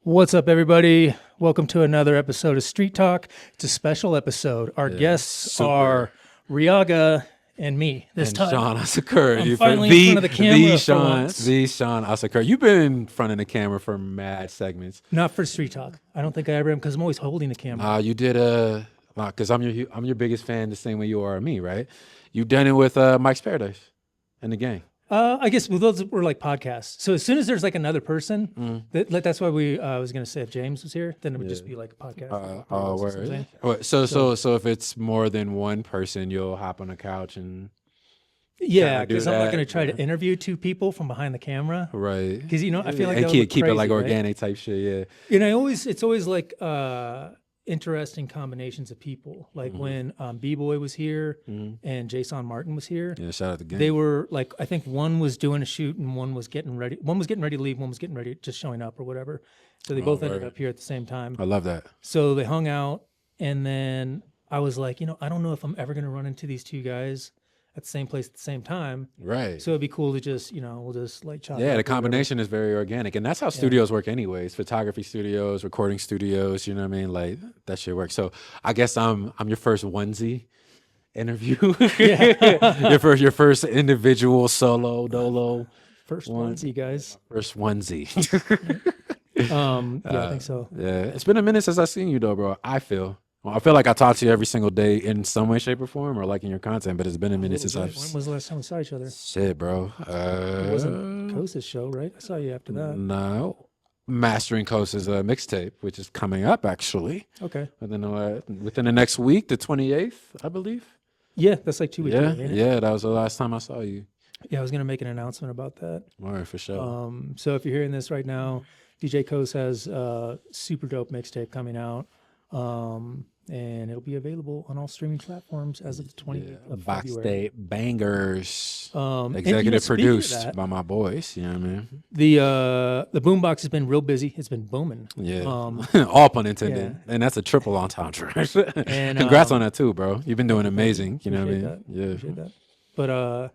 What's up, everybody? Welcome to another episode of Street Talk. It's a special episode. Our guests are Riaga and me this and time. Shaun Asakura. I'm finally in front of the camera for once. The Shaun Asakura. You've been in front of the camera for mad segments. Not for Street Talk. I don't think I ever am because I'm always holding the camera. You did because I'm your biggest fan the same way you are me, right? You've done it with Mike's Paradise and the gang. I guess those were like podcasts. So as soon as there's like another person, that's why I was going to say if James was here, then it would just be like a podcast. Word. So if it's more than one person, you'll hop on a couch and yeah, because I'm not going to try to interview two people from behind the camera, right? Because I feel like and that keep crazy, it like right? organic type shit, yeah. And it's always like interesting combinations of people. Like when B-Boy was here and Jason Martin was here. Yeah, shout out to gang. They were like, I think one was doing a shoot and one was getting ready. One was getting ready to leave. One was getting ready, just showing up or whatever. So they both ended up here at the same time. I love that. So they hung out, and then I was like, I don't know if I'm ever going to run into these two guys at the same place at the same time. Right. So it'd be cool to just, we'll just like chop. Yeah, the combination is very organic. And that's how studios work anyways. Photography studios, recording studios, you know what I mean? Like that shit works. So I guess I'm your first onesie interview. your first individual solo dolo. First onesie, guys. First onesie. I think so. Yeah. It's been a minute since I've seen you though, bro. I feel like I talk to you every single day in some way, shape, or form, or like in your content. But it's been a minute since I've. When was the last time we saw each other? Shit, bro. It wasn't Kosa's show, right? I saw you after that. No, mastering Kosa's mixtape, which is coming up actually. Okay. Within the next week, the 28th, I believe. Yeah, that's like 2 weeks. Yeah, that was the last time I saw you. Yeah, I was gonna make an announcement about that. All right, for sure. So if you're hearing this right now, DJ Kos has a super dope mixtape coming out. And it'll be available on all streaming platforms as of the 20th of Box February. Day Bangers. Executive produced by my boys. You know what I mean? The boombox has been real busy. It's been booming. Yeah. All pun intended. Yeah. And that's a triple entendre. And congrats on that too, bro. You've been doing amazing. You know what I mean? Yeah. Appreciate that. But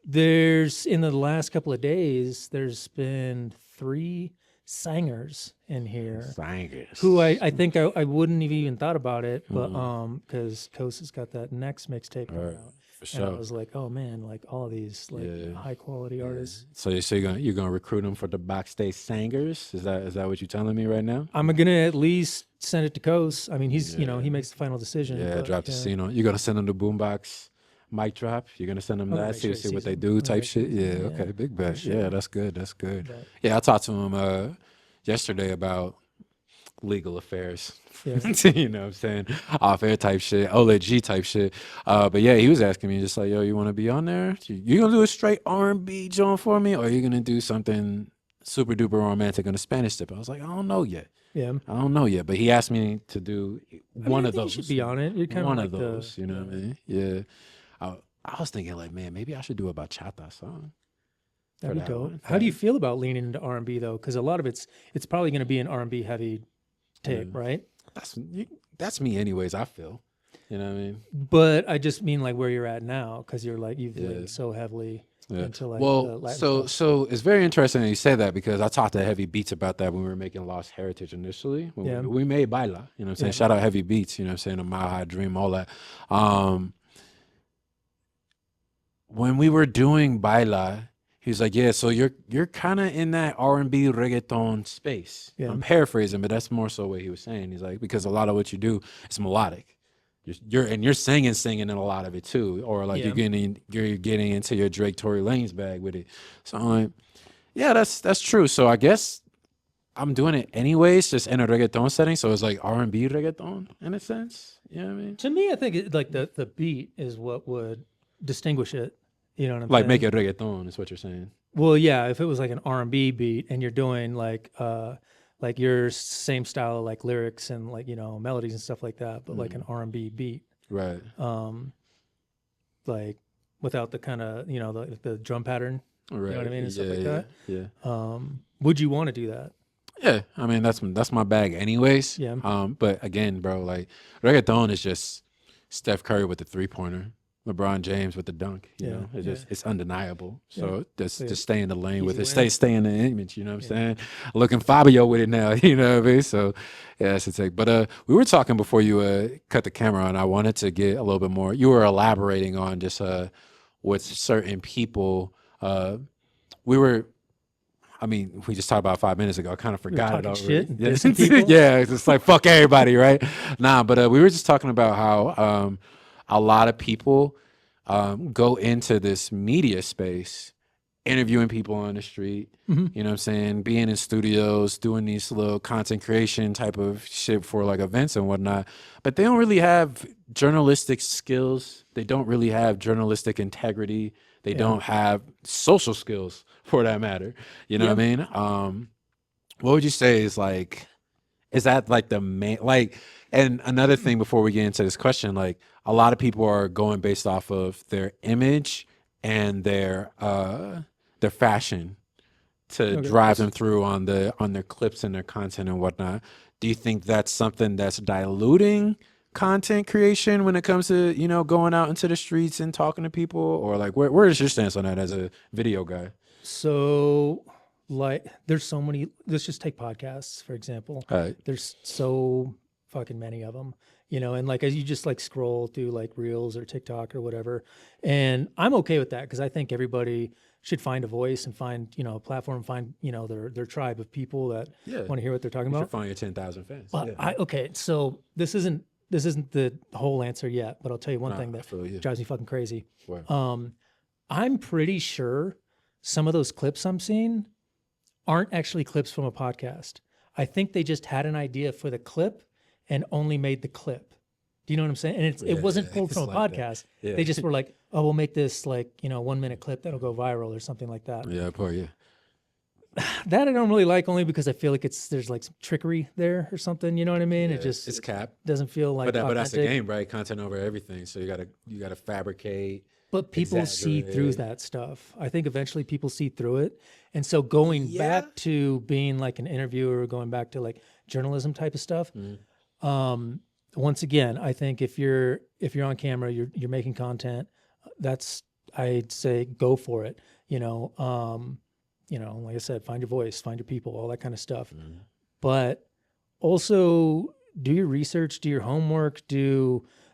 there's in the last couple of days, there's been 3 singers in here. Singers. Who I think I wouldn't have even thought about it, but because Kos has got that next mixtape coming out. For sure. And I was like, oh man, like all of these high quality artists. So you're gonna recruit them for the backstage singers? Is that what you're telling me right now? I'm gonna at least send it to Kos. I mean, he's he makes the final decision. Yeah, drop the scene on. You're gonna send them the boombox mic drop. You're gonna send them that, see what they do, type shit. Yeah, okay, big bet. Sure. Yeah, that's good. That's good. But, yeah, I talked to him yesterday about legal affairs. Yeah. You know what I'm saying? Off air type shit, Oleg G type shit. But yeah, he was asking me just like, yo, you want to be on there? You gonna do a straight R&B joint for me, or are you gonna do something super duper romantic on a Spanish tip? I was like, I don't know yet. Yeah, I don't know yet. But he asked me to do one of those. You should be on it. You're kind one of like of those. You know what I mean? Yeah. I was thinking like, man, maybe I should do a bachata song. That'd be dope. How do you feel about leaning into R&B though? Because a lot of it's probably going to be an R&B heavy tape, right? That's me, anyways. I feel, you know what I mean. But I just mean like where you're at now, because you're like you've leaned so heavily into like. Well, so it's very interesting that you say that, because I talked to Heavy Beats about that when we were making Lost Heritage initially. When we made Baila, you know what I'm saying. Shout out Heavy Beats, you know what I'm saying. A Mile High Dream, all that. When we were doing Baila, he was like, yeah, so you're kind of in that R&B reggaeton space. Yeah. I'm paraphrasing, but that's more so what he was saying. He's like, because a lot of what you do is melodic. You're singing in a lot of it too, or like you're getting into your Drake Tory Lanez bag with it. So I'm like, yeah, that's true. So I guess I'm doing it anyways, just in a reggaeton setting. So it's like R&B reggaeton in a sense. You know what I mean? To me, I think like the beat is what would distinguish it. You know what I'm saying? Like make it reggaeton is what you're saying. Well, yeah, if it was like an R&B beat and you're doing like your same style of like lyrics and like, melodies and stuff like that, but like an R&B beat. Right. Like without the kind of, the drum pattern. Right. You know what I mean? And stuff like that. Yeah. Would you want to do that? Yeah. I mean, that's my bag anyways. Yeah. But again, bro, like reggaeton is just Steph Curry with the 3-pointer. LeBron James with the dunk, you Yeah, know, it's yeah. just, it's undeniable. So Yeah. just stay in the lane with Easy it. win. Stay in the image, you know what I'm saying? Looking Fabio with it now, you know what I mean? So yeah, that's the take. But we were talking before you cut the camera on. I wanted to get a little bit more. You were elaborating on just with certain people. We were I mean, we just talked about 5 minutes ago. I kind of We were forgot it talking already. shit and Yeah, dissing people. yeah, it's just like fuck everybody, right? Nah, but we were just talking about how a lot of people go into this media space, interviewing people on the street. Mm-hmm. You know what I'm saying? Being in studios, doing these little content creation type of shit for like events and whatnot. But they don't really have journalistic skills. They don't really have journalistic integrity. They don't have social skills for that matter. You know what I mean? What would you say is that like the main, like, and another thing before we get into this question, like a lot of people are going based off of their image and their fashion to drive them through on their clips and their content and whatnot. Do you think that's something that's diluting content creation when it comes to, you know, going out into the streets and talking to people? Or like where is your stance on that as a video guy? So, like, there's so many. Let's just take podcasts for example. There's so fucking many of them, you know. And like as you just like scroll through like Reels or TikTok or whatever, and I'm okay with that because I think everybody should find a voice and find, you know, a platform, find, you know, their tribe of people that want to hear what they're talking You should about. find your 10,000 fans. But okay, so this isn't the whole answer yet, but I'll tell you one thing that drives me fucking crazy. I'm pretty sure some of those clips I'm seeing aren't actually clips from a podcast. I think they just had an idea for the clip and only made the clip. Do you know what I'm saying? And it wasn't pulled from a podcast. They just were like, oh, we'll make this like, you know, 1 minute clip that'll go viral or something like that. That I don't really like, only because I feel like there's like some trickery there or something. You know what I mean? It's cap. Doesn't feel like. But that's the game, right? Content over everything. So you gotta fabricate. But people see through that stuff. I think eventually people see through it. And so going back to being like an interviewer, going back to like journalism type of stuff. Once again, I think if you're on camera, you're making content, I'd say go for it. You know, like I said, find your voice, find your people, all that kind of stuff. But also do your research, do your homework,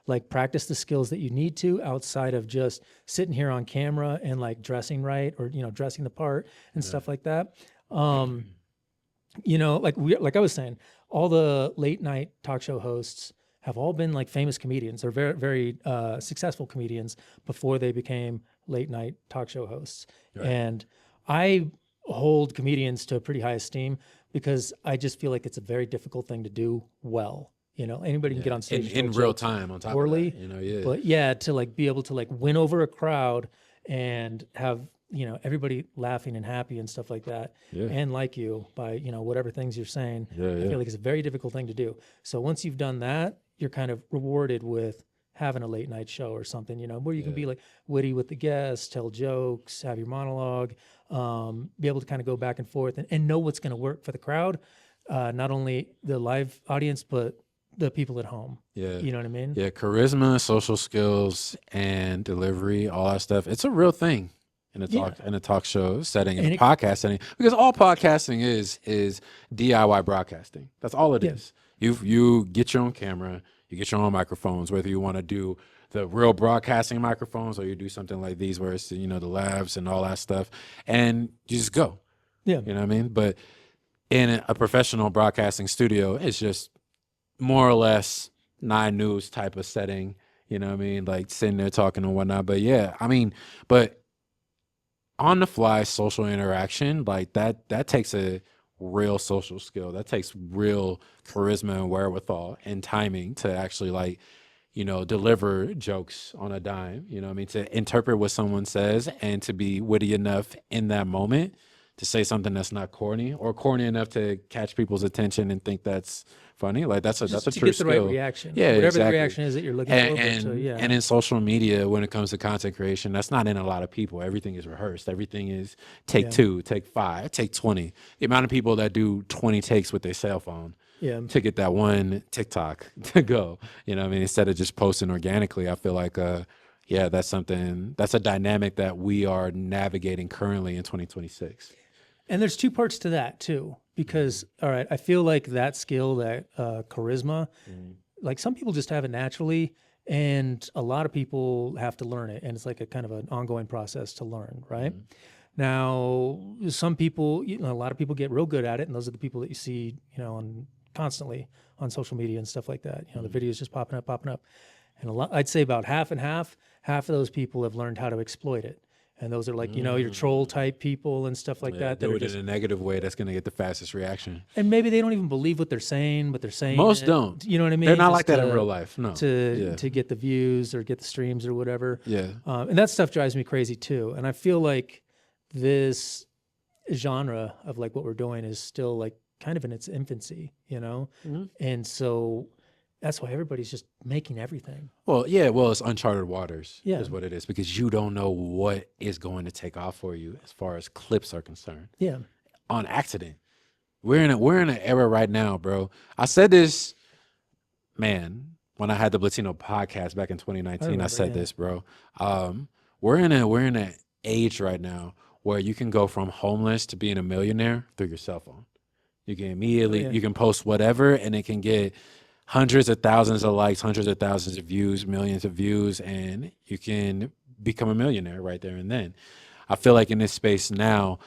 like practice the skills that you need to outside of just sitting here on camera and like dressing right or, you know, dressing the part and stuff like that. You know, like I was saying, all the late night talk show hosts have all been like famous comedians or very, very successful comedians before they became late night talk show hosts. And I hold comedians to a pretty high esteem because I just feel like it's a very difficult thing to do well. You know, anybody can get on stage in real time on top poorly, of that, you know, but to like be able to like win over a crowd and have, you know, everybody laughing and happy and stuff like that, and like you by, you know, whatever things you're saying. I feel like it's a very difficult thing to do. So once you've done that, you're kind of rewarded with having a late night show or something, you know, where you can be like witty with the guests, tell jokes, have your monologue, be able to kind of go back and forth and know what's going to work for the crowd, not only the live audience, but the people at home. You know what I mean? Yeah, charisma, social skills, and delivery, all that stuff. It's a real thing in a talk show setting, in a podcast setting, because all podcasting is DIY broadcasting. That's all it is. You get your own camera, you get your own microphones, whether you want to do the real broadcasting microphones or you do something like these where it's, you know, the labs and all that stuff, and you just go. You know what I mean? But in a professional broadcasting studio, it's just more or less 9 news type of setting, you know what I mean? Like sitting there talking and whatnot. But yeah, I mean, but on the fly social interaction, like that takes a real social skill. That takes real charisma and wherewithal and timing to actually like, you know, deliver jokes on a dime, you know what I mean? To interpret what someone says and to be witty enough in that moment to say something that's not corny or corny enough to catch people's attention and think that's funny. Like that's a true skill. Get the right reaction. Yeah, whatever the reaction is that you're looking for. And in social media, when it comes to content creation, that's not in a lot of people. Everything is rehearsed. Everything is take 2, take 5, take 20. The amount of people that do 20 takes with their cell phone to get that one TikTok to go. You know what I mean? Instead of just posting organically, I feel like yeah, that's a dynamic that we are navigating currently in 2026. And there's two parts to that too, because all right, I feel like that skill, that charisma, like some people just have it naturally, and a lot of people have to learn it, and it's like a kind of an ongoing process to learn, right? Now, some people, a lot of people get real good at it, and those are the people that you see, constantly on social media and stuff like that. The videos just popping up, and I'd say about half and half. Half of those people have learned how to exploit it. And those are like, your troll type people and stuff like that. Do it in a negative way. That's going to get the fastest reaction. And maybe they don't even believe what they're saying, but they're saying most it. don't. You know what I mean? They're not like that in real life. No. To get the views or get the streams or whatever. Yeah. And that stuff drives me crazy too. And I feel like this genre of like what we're doing is still like kind of in its infancy, And so that's why everybody's just making everything. Well, it's uncharted waters is what it is, because you don't know what is going to take off for you as far as clips are concerned. Yeah. On accident. We're in an era right now, bro. I said this, man, when I had the Latino podcast back in 2019, I said this, bro. We're in an age right now where you can go from homeless to being a millionaire through your cell phone. You can immediately you can post whatever and it can get hundreds of thousands of likes, hundreds of thousands of views, millions of views, and you can become a millionaire right there and then. I feel like in this space now,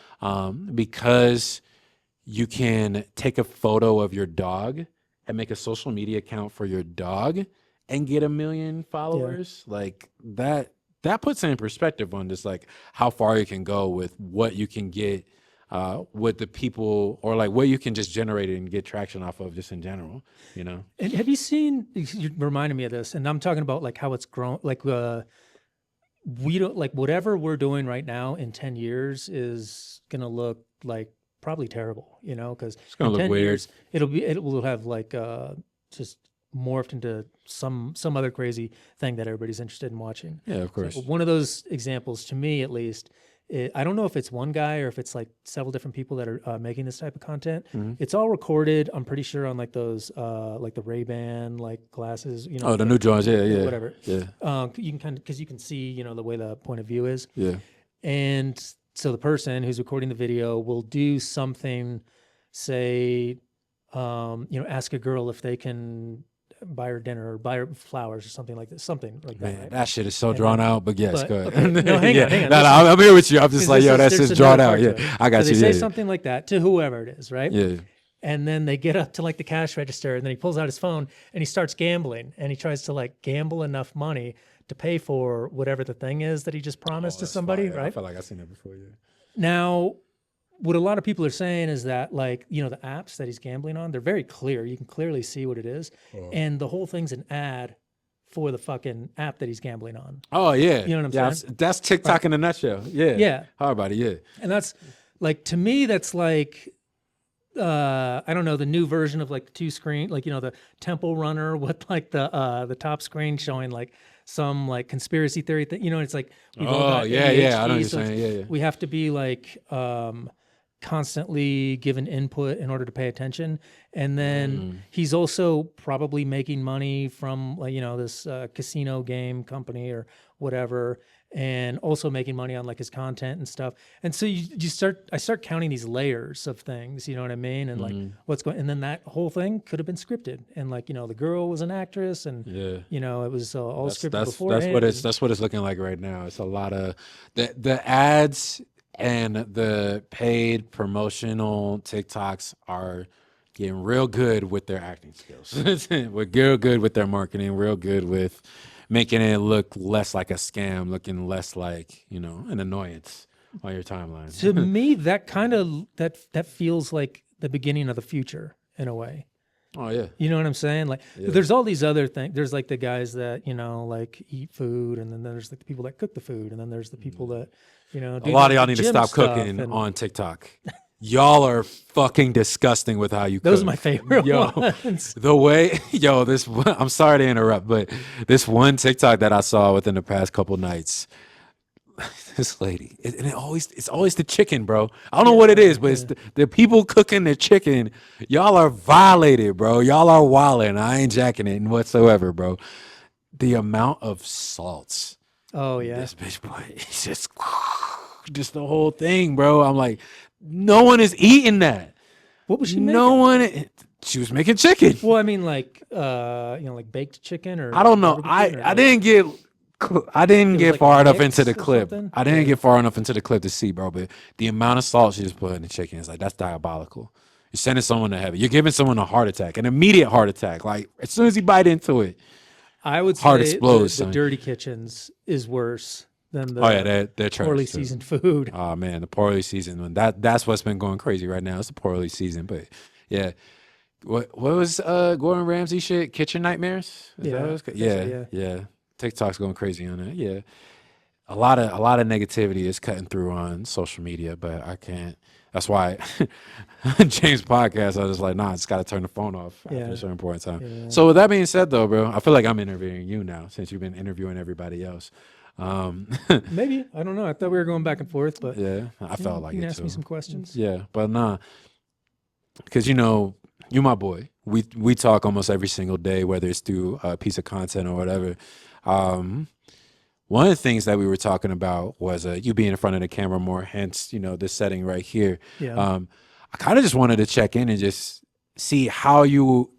because you can take a photo of your dog and make a social media account for your dog and get 1 million followers, like that puts in perspective on just like how far you can go with what you can get with the people, or like what you can just generate and get traction off of just in general, And have you seen, you reminded me of this, and I'm talking about like how it's grown, like we don't, like whatever we're doing right now in 10 years is going to look like probably terrible, because it's going to look weird. Years, it will have like just morphed into some other crazy thing that everybody's interested in watching. Yeah, of course. So one of those examples, to me at least, I don't know if it's one guy or if it's like several different people that are making this type of content. It's all recorded, I'm pretty sure, on like those like the Ray-Ban like glasses, Oh, the new drawings, yeah. Whatever. Yeah. You can because you can see, the way the point of view is. Yeah. And so the person who's recording the video will do something, say, ask a girl if they can buy her dinner or buy her flowers or something like that. Something like that. Right? That shit is so drawn out, but yes, go ahead. Okay. No, hang on. No, I'm here with you. I'm just like, that's just drawn out. Yeah, I got so you. They say something like that to whoever it is, right? Yeah. And then they get up to like the cash register, and then he pulls out his phone and he starts gambling, and he tries to like gamble enough money to pay for whatever the thing is that he just promised to somebody, right? I feel like I've seen that before. Yeah. Now, what a lot of people are saying is that, like, the apps that he's gambling on, they're very clear. You can clearly see what it is. And the whole thing's an ad for the fucking app that he's gambling on. Oh, yeah. You know what I'm saying? That's TikTok in a nutshell. Yeah. Yeah. How about it? Yeah. And that's, like, to me, that's like, I don't know, the new version of like the 2-screen, like, the Temple Runner with like the top screen showing like some like conspiracy theory thing. It's like, we've all got ADHD, I know what you're saying. Yeah. We have to be like, constantly given input in order to pay attention. And then he's also probably making money from like, this casino game company or whatever, and also making money on like his content and stuff. And so I start counting these layers of things, you know what I mean? And like what's going, and then that whole thing could have been scripted. And like, the girl was an actress, and it was all scripted before. That's what it's looking like right now. It's a lot of the ads and the paid promotional TikToks are getting real good with their acting skills. We're real good with their marketing, real good with making it look less like a scam, looking less like, an annoyance on your timeline. To me, that kind of, that feels like the beginning of the future in a way. Oh, yeah. You know what I'm saying? Like, there's all these other things. There's like the guys that, like eat food, and then there's like the people that cook the food, and then there's the people that, do a lot of y'all need to stop cooking and on TikTok. Y'all are fucking disgusting with how you cook. Those are my favorite ones. The way, I'm sorry to interrupt, but this one TikTok that I saw within the past couple nights, this lady, and it's always the chicken, bro. I don't know what it is, but it's the people cooking the chicken. Y'all are violated, bro. Y'all are wilding. I ain't jacking it whatsoever, bro. The amount of salts Oh yeah. This bitch, boy, it's just the whole thing, bro. I'm like, no one is eating that. What was she No making? one. She was making chicken. Well, I mean, like like baked chicken or I don't know. barbecue chicken, or I like, didn't get. I didn't it was get like a far enough into mix the or clip. something? I didn't Yeah. get far enough into the clip to see, bro. But the amount of salt she just put in the chicken is like, that's diabolical. You're sending someone to heaven. You're giving someone a heart attack, an immediate heart attack. Like as soon as he bite into it, I would heart say explodes. the Son. dirty kitchens is worse than Oh yeah, the they're trash, poorly too. seasoned food. Oh man, the poorly seasoned one. That's what's been going crazy right now. It's the poorly seasoned, but yeah. What was Gordon Ramsay shit? Kitchen Nightmares? Is that what it's called? I think so, Yeah, yeah. yeah. TikTok's going crazy on that. Yeah. A lot of negativity is cutting through on social media, but I can't. That's why James podcast, I was just like, nah, I just gotta turn the phone off after Yeah. a certain point in time. Yeah. So with that being said though, bro, I feel like I'm interviewing you now since you've been interviewing everybody else. Maybe, I don't know. I thought we were going back and forth, but Yeah, I felt like you it can ask too. me some questions. Yeah, but nah, because you my boy. We talk almost every single day, whether it's through a piece of content or whatever. One of the things that we were talking about was you being in front of the camera more, hence this setting right here. Yeah. I kind of just wanted to check in and just see how you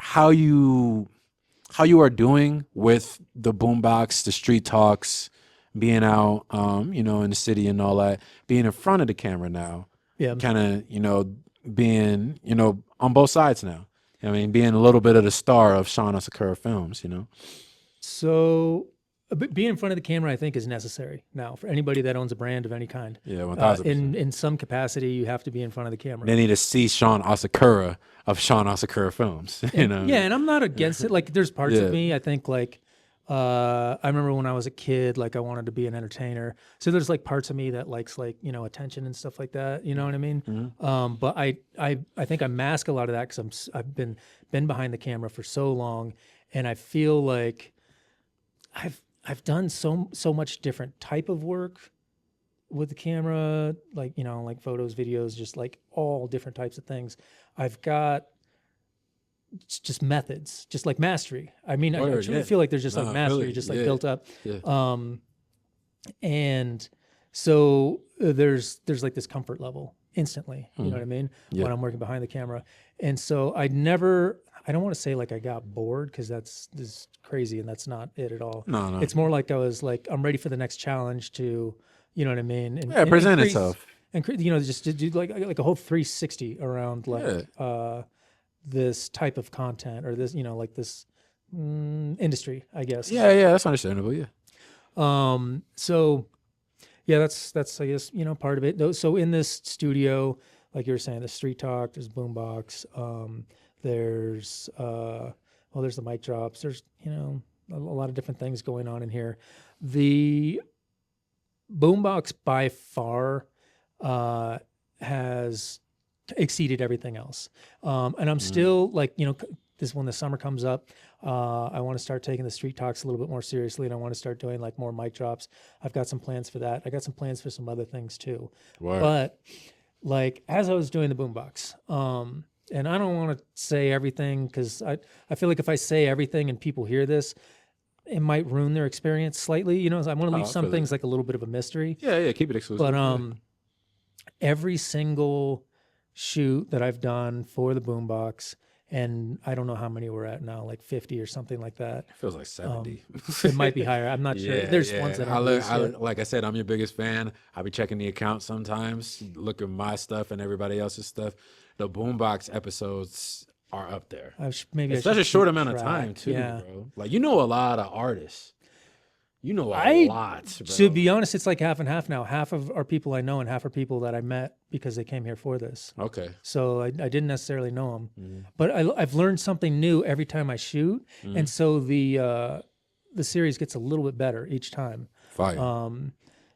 are doing with the boombox, the street talks, being out, in the city and all that, being in front of the camera now. Yeah. Kind of, being, on both sides now. I mean, being a little bit of the star of Shaun Asakura Films, So being in front of the camera, I think, is necessary now for anybody that owns a brand of any kind. Yeah, 1000%. In some capacity, you have to be in front of the camera. They need to see Shaun Asakura of Shaun Asakura Films, Yeah, and I'm not against it. Like, there's parts Yeah. of me, I think, like, I remember when I was a kid, like, I wanted to be an entertainer. So there's like parts of me that likes, like, attention and stuff like that. You know what I mean? Mm-hmm. But I think I mask a lot of that because I've been behind the camera for so long, and I feel like I've done so much different type of work with the camera, like, like photos, videos, just like all different types of things. I've got just methods, just like mastery. I mean, I truly feel like there's just like mastery, just like built up. Yeah. And so there's like this comfort level instantly, you know what I mean? Yeah. When I'm working behind the camera. And so I don't want to say like I got bored, because this is crazy and that's not it at all. No. It's more like I was like, I'm ready for the next challenge to, you know what I mean? And, Yeah, present increase- itself. And just to do like a whole 360 around like this type of content, or this, like this industry, I guess. Yeah, that's understandable. Yeah. So yeah, that's I guess, part of it. So in this studio, like you were saying, there's street talk, there's boombox, there's there's the mic drops, there's, a lot of different things going on in here. The boombox by far has exceeded everything else. And I'm still like, this, when the summer comes up, I want to start taking the street talks a little bit more seriously, and I want to start doing like more mic drops. I've got some plans for that. I got some plans for some other things too. Wow. But like, as I was doing the boombox, and I don't want to say everything, because I feel like if I say everything and people hear this, it might ruin their experience slightly. I want to leave some things like a little bit of a mystery. Yeah, keep it exclusive. But every single shoot that I've done for the boombox, and I don't know how many we're at now, like 50 or something like that. It feels like 70. It might be higher. I'm not sure. There's ones that like I said, I'm your biggest fan. I'll be checking the account sometimes, look at my stuff and everybody else's stuff. The boombox episodes are up there. Maybe it's such a short amount of time too, bro. Like, a lot of artists. A lot, bro. To be honest, it's like half and half now. Half of are people I know, and half are people that I met because they came here for this. Okay. So I didn't necessarily know them, but I've learned something new every time I shoot, and so the series gets a little bit better each time. Fire.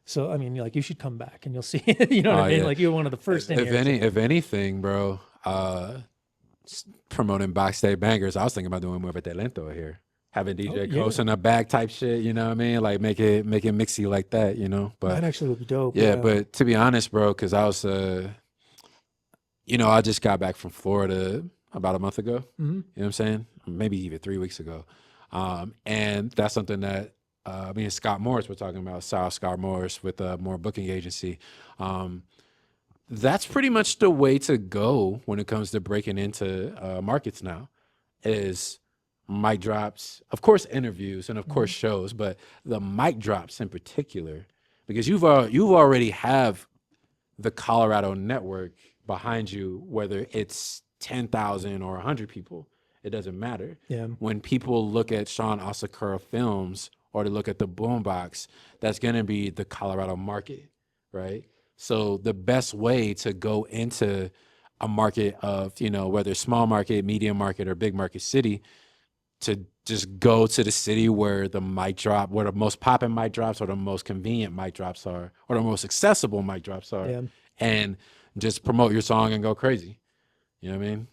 So I mean, like, you should come back and you'll see. You know what I mean? Yeah. Like, you're one of the first in here. If anything, bro, promoting backstage bangers, I was thinking about doing more of a talento here. Having DJ Coast in a bag type shit, you know what I mean? Like, make it mixy like that, But That actually would be dope. yeah, but to be honest, bro, because I was, I just got back from Florida about a month ago. Mm-hmm. You know what I'm saying? Maybe even 3 weeks ago. And that's something that me and Scott Morris were talking about, Scott Morris with more booking agency. That's pretty much the way to go when it comes to breaking into markets now, is mic drops, of course interviews, and of course shows, but the mic drops in particular, because you've already have the Colorado network behind you, whether it's 10,000 or 100 people, it doesn't matter. Yeah. When people look at Shaun Asakura Films or to look at the Boombox, that's going to be the Colorado market, right? So the best way to go into a market of, you know, whether small market, medium market, or big market city, to just go to the city where the mic drop, where the most popping mic drops or the most convenient mic drops are, or the most accessible mic drops are, Yeah. and just promote your song and go crazy. You know what I mean?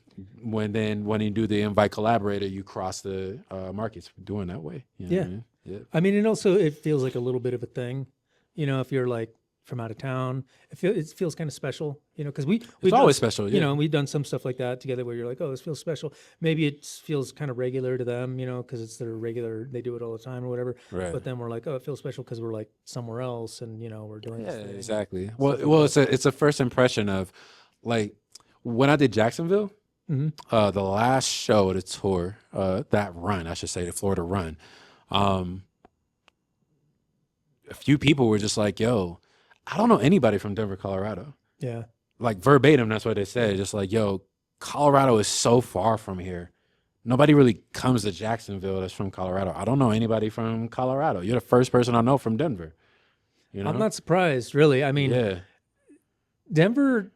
When you do the invite collaborator, you cross the markets doing that way. You know what I mean? Yeah. I mean, and also it feels like a little bit of a thing, you know, if you're like from out of town, it feels kind of special, you know, because It's always special, you yeah. know, we've done some stuff like that together where you're like, oh, this feels special. Maybe it feels kind of regular to them, you know, because it's their regular, they do it all the time or whatever. Right. But then we're like, oh, it feels special because we're like somewhere else, and you know, we're doing Yeah, this thing. exactly. Well, it's a first impression of, like, when I did Jacksonville, the last show of the tour, that run, I should say, the Florida run, a few people were just like, yo, I don't know anybody from Denver, Colorado. Yeah. Like verbatim, that's what they said. Just like, yo, Colorado is so far from here. Nobody really comes to Jacksonville that's from Colorado. I don't know anybody from Colorado. You're the first person I know from Denver. You know? I'm not surprised, really. I mean, Yeah. Denver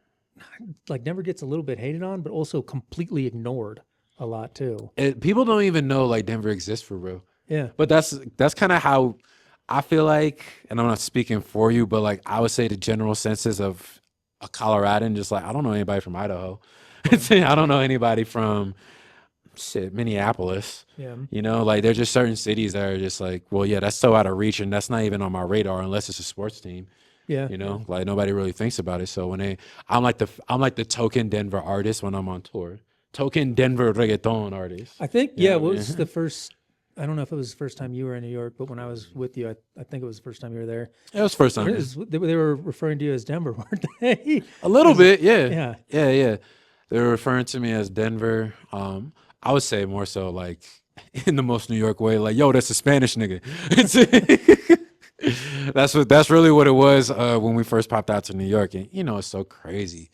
gets a little bit hated on, but also completely ignored a lot too. People don't even know like Denver exists for real. Yeah. But that's kind of how I feel like, and I'm not speaking for you, but like I would say the general census of a Coloradan, just like I don't know anybody from Idaho. I don't know anybody from Minneapolis. Yeah. You know, like there's just certain cities that are just like, well, yeah, that's so out of reach, and that's not even on my radar unless it's a sports team. Yeah. You know, like nobody really thinks about it. So I'm like the token Denver artist when I'm on tour. Token Denver reggaeton artist. I think, You know what what I was mean? the first, I don't know if it was the first time you were in New York, but when I was with you, I think it was the first time you were there. It was the first time. They were referring to you as Denver, weren't they? A little bit, yeah. Yeah. Yeah. They were referring to me as Denver. I would say more so like in the most New York way, like, yo, that's a Spanish nigga. That's really what it was when we first popped out to New York. And you know, it's so crazy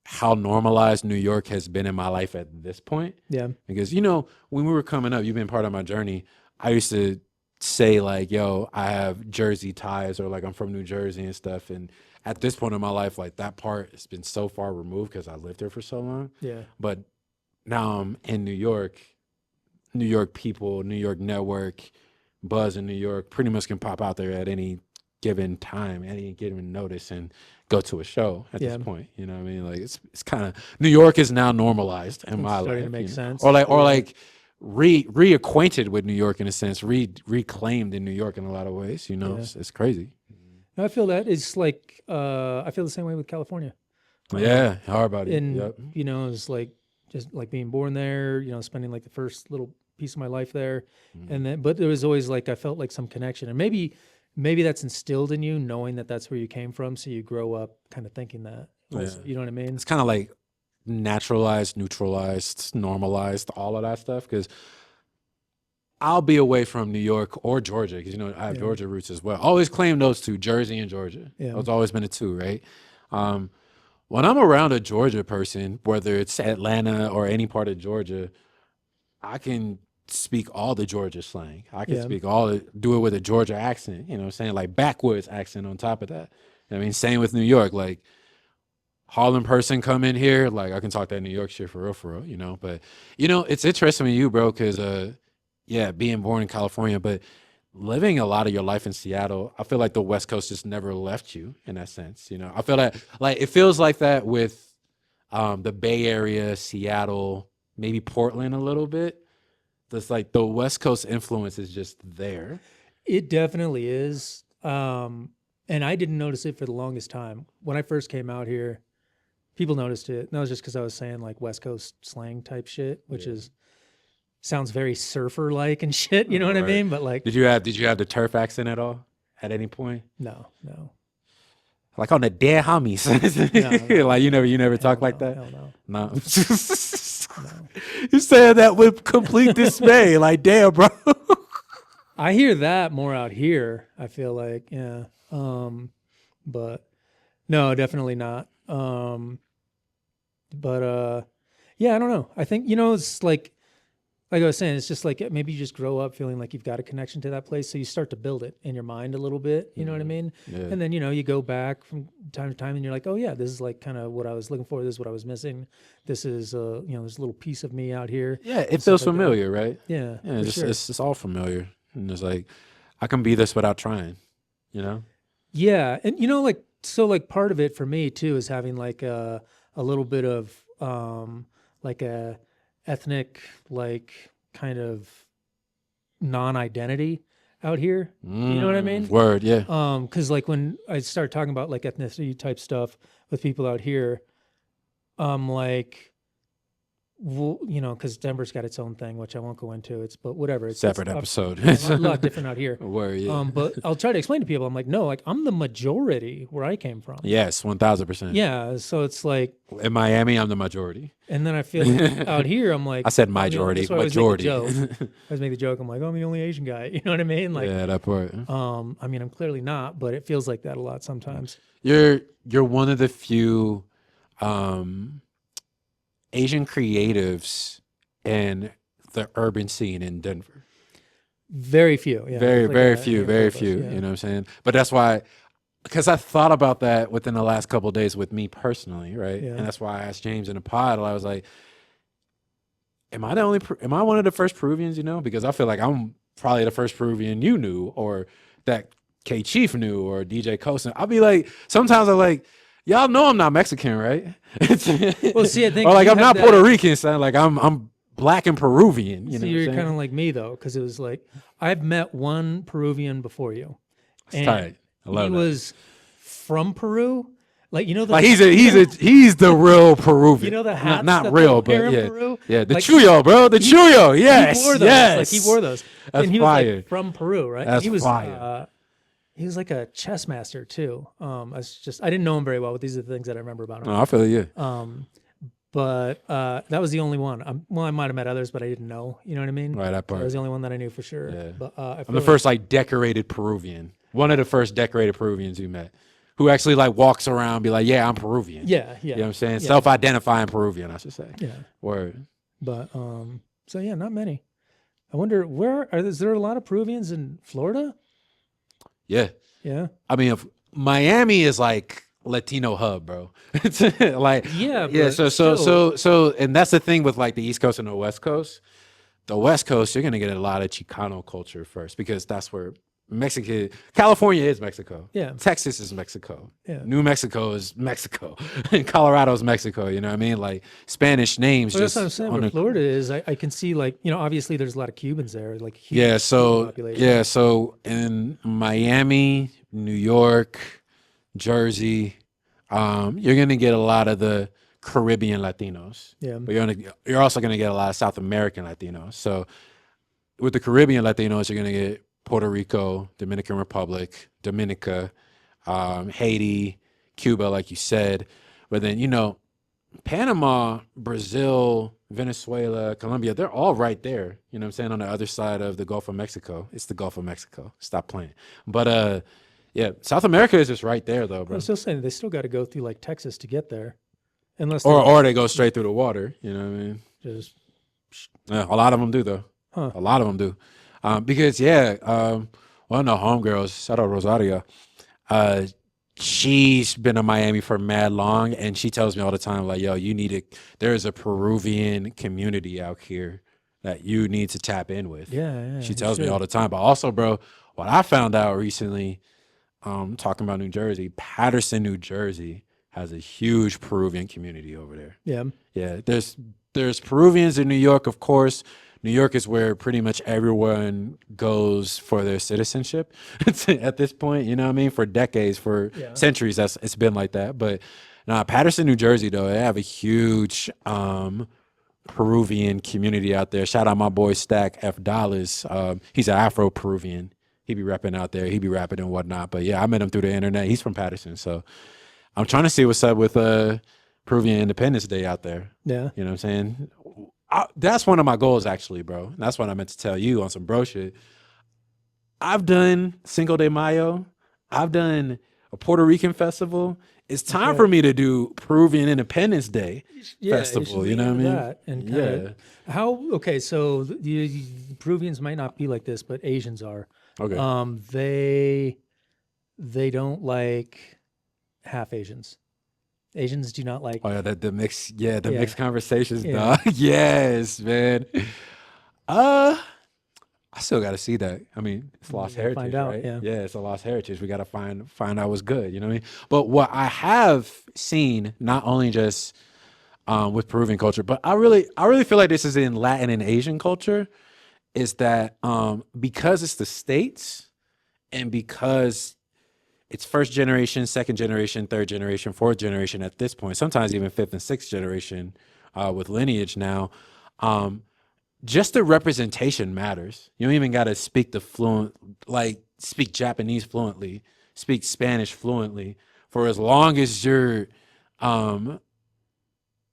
how normalized New York has been in my life at this point. Yeah. Because, you know, when we were coming up, you've been part of my journey. I used to say like, yo, I have Jersey ties, or like I'm from New Jersey and stuff. And at this point in my life, like that part has been so far removed because I lived here for so long. Yeah. But now I'm in New York people, New York network, buzz in New York pretty much can pop out there at any given time, any given notice, and go to a show at this point. You know what I mean? Like it's kind of, New York is now normalized in my life. Starting to make sense. Or like reacquainted with New York in a sense, reclaimed in New York in a lot of ways. You know, it's crazy. No, I feel that. It's like I feel the same way with California. Yeah, how about it? And you know, it's like just like being born there, you know, spending like the first little piece of my life there. And then, but there was always like, I felt like some connection, and maybe that's instilled in you, knowing that that's where you came from. So you grow up kind of thinking that, also, you know what I mean? It's kind of like naturalized, neutralized, normalized, all of that stuff. Because I'll be away from New York or Georgia, because, you know, I have Georgia roots as well. Always claim those two, Jersey and Georgia. Yeah. Those always been the two, right? When I'm around a Georgia person, whether it's Atlanta or any part of Georgia, I can speak all the Georgia slang. I can do it with a Georgia accent, you know what I'm saying? Like backwoods accent on top of that. You know what I mean? Same with New York. Like Harlem person come in here, like I can talk that New York shit for real, you know? But, you know, it's interesting with you, bro, because, being born in California, but living a lot of your life in Seattle, I feel like the West Coast just never left you in that sense, you know? I feel like it feels like that with the Bay Area, Seattle, maybe Portland a little bit. That's like the West Coast influence is just there. It definitely is. And I didn't notice it for the longest time. When I first came out here, people noticed it. And that was just because I was saying like West Coast slang type shit, which is, sounds very surfer like and shit. You know what I mean? But like, did you have the turf accent at all at any point? no. Like on the dead homies. No. Like you never talk like that? Hell no. No. No. You said that with complete dismay. Like, damn, bro. I hear that more out here, I feel like. Yeah. But no, definitely not. Yeah, I don't know. I think, it's like I was saying, it's just like maybe you just grow up feeling like you've got a connection to that place. So you start to build it in your mind a little bit. You know what I mean? Yeah. And then, you go back from time to time and you're like, oh, yeah, this is like kind of what I was looking for. This is what I was missing. This is, this little piece of me out here. Yeah, it feels familiar, right? Yeah. Yeah, it's just all familiar. And it's like, I can be this without trying, Yeah. And, like, so like part of it for me too is having like a little bit of like a ethnic, like kind of non-identity out here. You know what I mean? Word, yeah. Because like when I start talking about like ethnicity type stuff with people out here, like, well, because Denver's got its own thing, which I won't go into. But whatever. It's separate episode. It's a lot different out here. Word, yeah. But I'll try to explain to people. I'm like, no, like I'm the majority where I came from. Yes, 1000%. Yeah. So it's like in Miami, I'm the majority. And then I feel like out here, I'm like, I said majority. Majority. I always make the joke. I'm like, oh, I'm the only Asian guy. You know what I mean? Like, yeah, that part. I mean, I'm clearly not, but it feels like that a lot sometimes. You're one of the few Asian creatives in the urban scene in Denver. Very few. Yeah, very few. Yeah. You know what I'm saying? But that's why, because I thought about that within the last couple of days with me personally, right? Yeah. And that's why I asked James in the pod. I was like, am I one of the first Peruvians, Because I feel like I'm probably the first Peruvian you knew, or that K Chief knew, or DJ Cosin. I'll be like, sometimes I'm like, y'all know I'm not Mexican, right? Well, see, I think, or like I'm not Puerto Rican, son. Like I'm Black and Peruvian. You know, you're kind of like me though, because it was like I've met one Peruvian before you, and tight. I love he that. was from Peru. Like he's the real Peruvian. The hats not real, but yeah, Peru? Yeah, the chuyo, bro, the chuyo. Yes, he wore those. Yes, like he wore those. That's and he fire. was like from Peru, right? That's he was fire. He was like a chess master too. I didn't know him very well, but these are the things that I remember about him. Oh, I feel it, yeah. But that was the only one. I might have met others, but I didn't know. You know what I mean? Right, that part. That was the only one that I knew for sure. Yeah. But I'm the first like decorated Peruvian. One of the first decorated Peruvians you met, who actually like walks around and be like, yeah, I'm Peruvian. Yeah. You know what I'm saying? Yeah. Self-identifying Peruvian, I should say. Yeah. Word. But so yeah, not many. I wonder is there a lot of Peruvians in Florida? Yeah. Yeah. I mean, Miami is like Latino hub, bro. It's like yeah. So, and that's the thing with like the East Coast and the West Coast. The West Coast, you're gonna get a lot of Chicano culture first because that's where California is Mexico. Yeah. Texas is Mexico. Yeah. New Mexico is Mexico. And Colorado is Mexico. You know what I mean? Like Spanish names. Well, that's what I'm saying. Where Florida is, I can see like obviously there's a lot of Cubans there, like huge population. Yeah. So in Miami, New York, Jersey, you're gonna get a lot of the Caribbean Latinos. Yeah. But you're also gonna get a lot of South American Latinos. So with the Caribbean Latinos, you're gonna get Puerto Rico, Dominican Republic, Dominica, Haiti, Cuba, like you said. But then, Panama, Brazil, Venezuela, Colombia, they're all right there. You know what I'm saying? On the other side of the Gulf of Mexico. It's the Gulf of Mexico. Stop playing. But yeah, South America is just right there though, bro. I'm still saying they still got to go through like Texas to get there. Unless or they go straight through the water. You know what I mean? Yeah, a lot of them do though. Huh. A lot of them do. Because one of the homegirls, shout out Rosario, she's been in Miami for mad long, and she tells me all the time, like, yo, there's a Peruvian community out here that you need to tap in with. Yeah. She tells me all the time. But also, bro, what I found out recently, talking about New Jersey, Paterson, New Jersey has a huge Peruvian community over there. Yeah. Yeah. There's Peruvians in New York, of course. New York is where pretty much everyone goes for their citizenship at this point, you know what I mean? For decades, for centuries, it's been like that. But Paterson, New Jersey, though, they have a huge Peruvian community out there. Shout out my boy Stack F Dollars. He's an Afro Peruvian. He be rapping out there. He be rapping and whatnot. But yeah, I met him through the internet. He's from Patterson, so I'm trying to see what's up with Peruvian Independence Day out there. Yeah, you know what I'm saying. That's one of my goals, actually, bro. That's what I meant to tell you on some bro shit. I've done Cinco de Mayo. I've done a Puerto Rican festival. It's time for me to do Peruvian Independence Day festival. You know what I mean? That and okay, so the Peruvians might not be like this, but Asians are. Okay. They don't like half Asians. Asians do not like. Oh yeah, the mix. Yeah, the mixed conversations, dog. Yes, man. I still got to see that. I mean, it's lost heritage, find out, right? Yeah, it's a lost heritage. We got to find out what's good. You know what I mean? But what I have seen, not only just with Peruvian culture, but I really feel like this is in Latin and Asian culture, is that because it's the States and because it's first generation, second generation, third generation, fourth generation at this point, sometimes even fifth and sixth generation with lineage now, just the representation matters. You don't even got to speak speak Japanese fluently, speak Spanish fluently for as long as you're the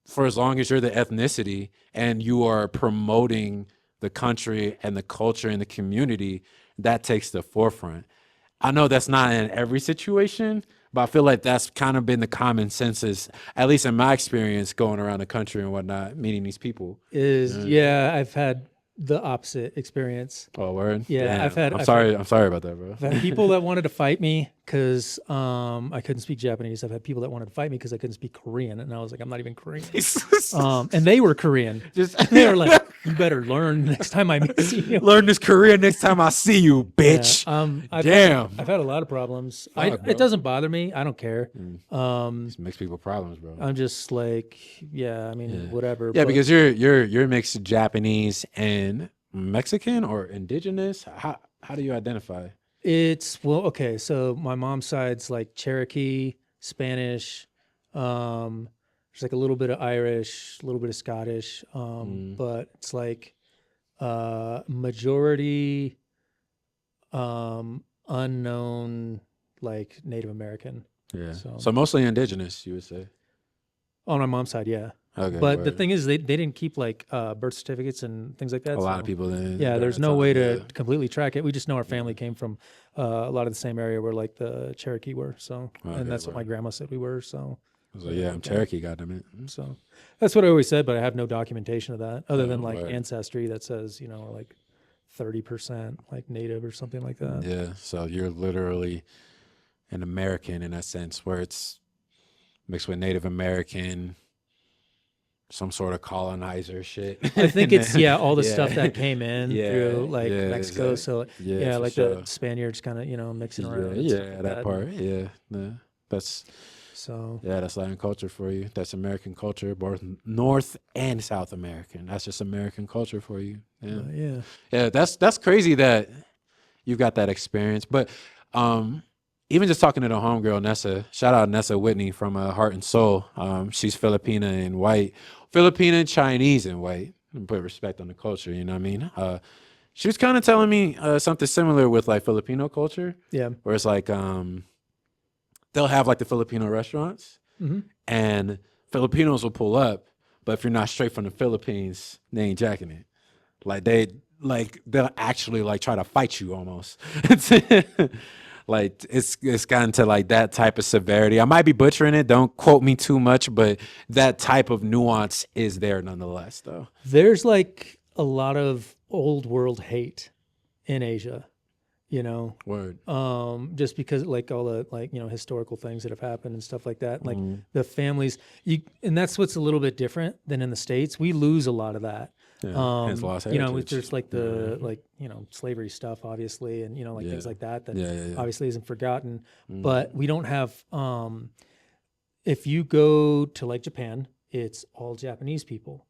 ethnicity and you are promoting the country and the culture and the community, that takes the forefront. I know that's not in every situation, but I feel like that's kind of been the common census, at least in my experience going around the country and whatnot, meeting these people. I've had the opposite experience. Oh, word? Yeah, Damn. I'm sorry about that, bro. I've had people that wanted to fight me because I couldn't speak Japanese. I've had people that wanted to fight me because I couldn't speak Korean, and I was like, I'm not even Korean. And they were Korean. They were like, you better learn next time I see you. Learn this Korean next time I see you, bitch. Yeah, I've had a lot of problems. It doesn't bother me. I don't care. Just makes people problems, bro. I'm just like, whatever. Yeah, because you're mixed Japanese and Mexican or indigenous. How do you identify? Okay, so my mom's side's like Cherokee, Spanish, there's like a little bit of Irish, a little bit of Scottish, but it's like majority unknown, like Native American. Yeah. So mostly indigenous, you would say? On my mom's side, yeah. Okay. But the thing is, they didn't keep like birth certificates and things like that. A lot of people didn't. Yeah, there's no way to completely track it. We just know our family came from a lot of the same area where like the Cherokee were. So, and that's what my grandma said we were. So, I'm Cherokee, goddamn it. So that's what I always said, but I have no documentation of that other than like Ancestry that says, like 30% like Native or something like that. Yeah. So you're literally an American in a sense where it's mixed with Native American, some sort of colonizer shit. I think it's all the stuff that came in through like Mexico. Exactly. So the Spaniards kind of mixing around. That part. That's that's Latin culture for you. That's American culture, both North and South American. That's just American culture for you. Yeah. That's crazy that you've got that experience. But even just talking to the homegirl Nessa, shout out Nessa Whitney from Heart and Soul. She's Filipina and white, Filipina, Chinese and white. Put respect on the culture, you know what I mean? She was kind of telling me something similar with like Filipino culture. Yeah, where it's like they'll have like the Filipino restaurants, and Filipinos will pull up, but if you're not straight from the Philippines, they ain't jacking it. They'll actually like try to fight you almost. Like it's gotten to like that type of severity. I might be butchering it. Don't quote me too much, but that type of nuance is there nonetheless, though. There's like a lot of old world hate in Asia, Word. Just because like all the like historical things that have happened and stuff like that. Like the families, and that's what's a little bit different than in the States. We lose a lot of that. Hence lost heritage. There's like the slavery stuff, obviously, and things like that obviously isn't forgotten. But we don't have. If you go to like Japan, it's all Japanese people.